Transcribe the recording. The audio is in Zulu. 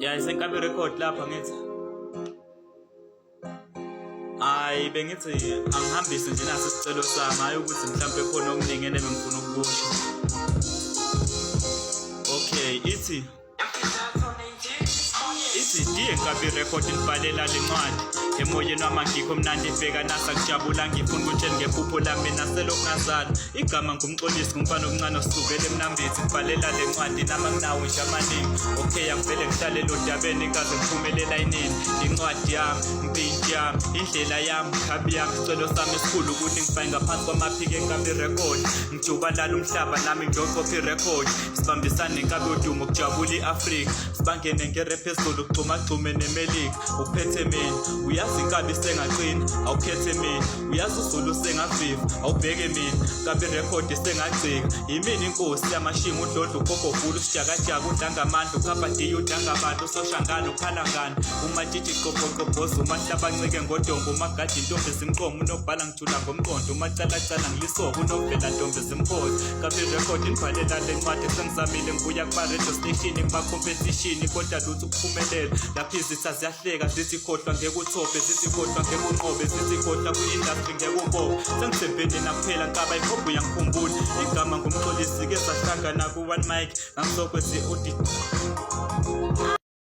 Ya isenkabe record lapha ngithi hayi bengithi angihambise nje naso isicelo sami hayi ukuthi mhlambe khona okuningene bengifuna ukukusho. Okay ithi diye nkabe record nibhalela le ncwadi emoyeni wami ngikho mnandi ibheka nasa kujabula ngifuna ukutshela ngephupho lami naselokungazala igama ngumxolisi ngumfana omncane osukele emnambithi ngibhalela le ncwadi nama nginawo nje amaningi. Okay angivele ngihlale lodabeni ngaze ngiphumelela inini incwadi yami impinti yami indlela yami ikhabi yami isicelo sami esikhulu ukuthi ngifake ngaphansi kwamaphiki enkabe record ngijubalala umhlaba nami ngiyoqopha irecord sibambisane nenkabe odumo kujabula iAfrika sibangene ngerap ezulu kuxhumagxume nemelika uphethe mina uyazi inkabi sengaqina awukhethe mina uyazi uZulu sengaviva awubheke mina kabe record sengagcika yimini inkosi yamashinga udlodlo ukhokhovula usijakajaka udlangamandla ukhabhadiya udlangabantu usoshangana ukhalangana umatshitshi qoqoqoboza umahlaba ncike ngodongo umagadi intombi esimqomo unobhala ngijula ngomqondo umacalacala ngilisoko unovela ntombi esimkhozi kabe record nibhalela le ncwadi sengizamile ngibuya kuba radio station kuba competition kodwa lutho ukuphumelela lapho izitha ziyahleka zithi khohlwa ngeke uthophe zithi khohlwa ngeke unqobe zithi khohlwa kwi-industry ngeke ubobe sengithembeni nakuphela nkaba iphobhu yangikhumbula igama ngumxolisi ke sahlangana ku-one mic ngangizokwezi audit.